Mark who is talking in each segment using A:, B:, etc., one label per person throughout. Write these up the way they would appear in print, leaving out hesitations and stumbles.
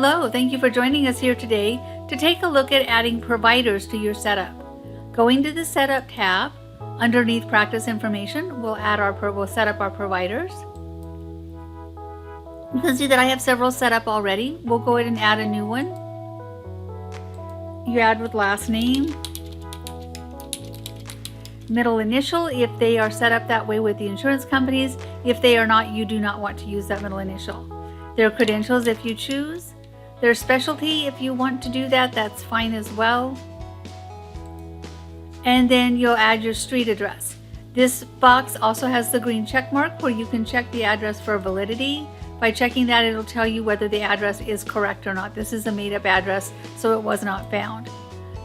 A: Hello, thank you for joining us here today to take a look at adding providers to your setup. Going to the Setup tab, underneath Practice Information, we'll set up our providers. You can see that I have several set up already. We'll go ahead and add a new one. You add with last name, middle initial if they are set up that way with the insurance companies. If they are not, you do not want to use that middle initial. Their credentials if you choose. Their specialty if you want to do that, that's fine as well. And then you'll add your street address. This box also has the green check mark where you can check the address for validity. By checking that, it'll tell you whether the address is correct or not. This is a made-up address, so it was not found.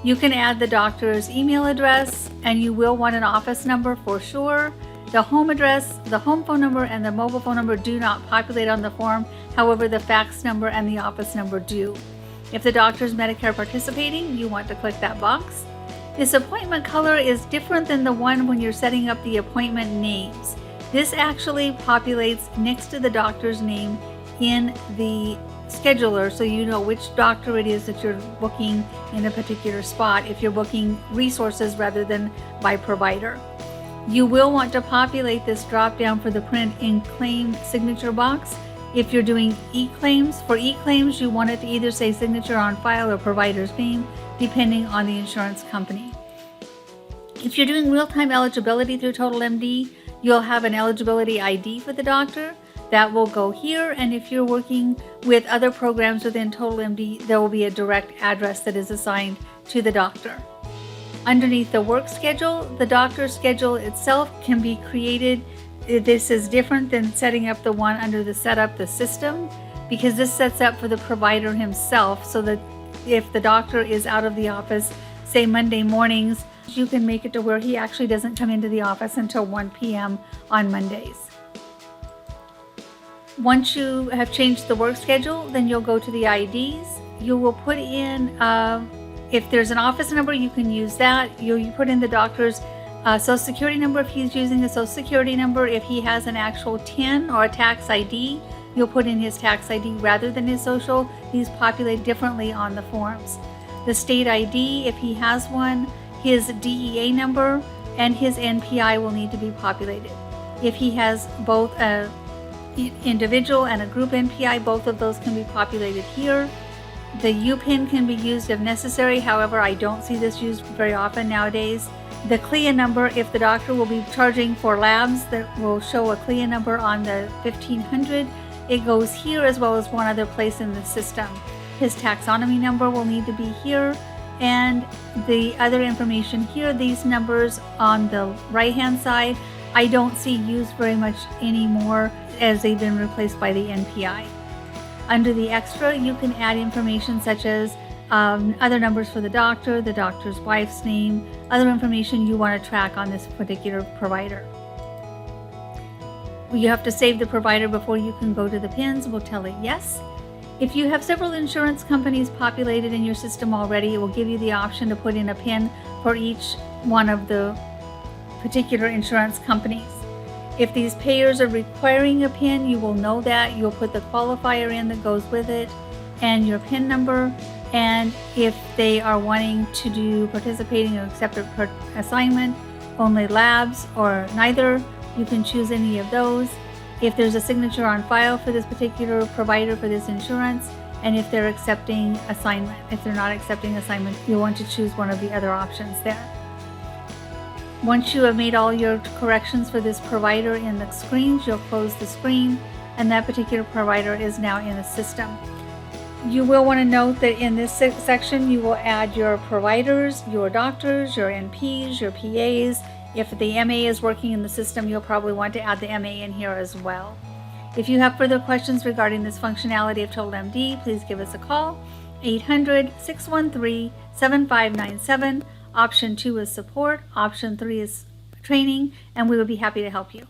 A: You can add the doctor's email address, and you will want an office number for sure. The home address, the home phone number, and the mobile phone number do not populate on the form. However, the fax number and the office number do. If the doctor is Medicare participating, you want to click that box. This appointment color is different than the one when you're setting up the appointment names. This actually populates next to the doctor's name in the scheduler, so you know which doctor it is that you're booking in a particular spot if you're booking resources rather than by provider. You will want to populate this drop down for the print in claim signature box. If you're doing e-claims, for e-claims you want it to either say signature on file or provider's name, depending on the insurance company. If you're doing real-time eligibility through TotalMD, you'll have an eligibility ID for the doctor. That will go here, and if you're working with other programs within TotalMD, there will be a direct address that is assigned to the doctor. Underneath the work schedule, the doctor's schedule itself can be created. This is different than setting up the one under the setup the system, because this sets up for the provider himself, so that if the doctor is out of the office, say Monday mornings, you can make it to where he actually doesn't come into the office until 1 p.m. on Mondays. Once you have changed the work schedule, then you'll go to the IDs. You will put in, if there's an office number, you can use that. You put in the doctor's social security number if he's using a social security number. If he has an actual TIN or a tax ID, you'll put in his tax ID rather than his social. These populate differently on the forms. The state ID, if he has one, his DEA number, and his NPI will need to be populated. If he has both a individual and a group NPI, both of those can be populated here. The UPIN can be used if necessary. However, I don't see this used very often nowadays. The CLIA number, if the doctor will be charging for labs, that will show a CLIA number on the 1500. It goes here as well as one other place in the system. His taxonomy number will need to be here, and the other information here. These numbers on the right hand side I don't see used very much anymore, as they've been replaced by the NPI. Under the extra, you can add information such as other numbers for the doctor's wife's name, other information you want to track on this particular provider. You have to save the provider before you can go to the PINs. We'll tell it yes. If you have several insurance companies populated in your system already, it will give you the option to put in a PIN for each one of the particular insurance companies. If these payers are requiring a PIN, you will know that. You'll put the qualifier in that goes with it and your PIN number. And if they are wanting to do participating or accepted assignment, only labs or neither, you can choose any of those. If there's a signature on file for this particular provider for this insurance, and if they're accepting assignment. If they're not accepting assignment, you'll want to choose one of the other options there. Once you have made all your corrections for this provider in the screens, you'll close the screen, and that particular provider is now in the system. You will want to note that in this section, you will add your providers, your doctors, your NPs, your PAs. If the MA is working in the system, you'll probably want to add the MA in here as well. If you have further questions regarding this functionality of TotalMD, please give us a call, 800-613-7597. Option 2 is support, option 3 is training, and we would be happy to help you.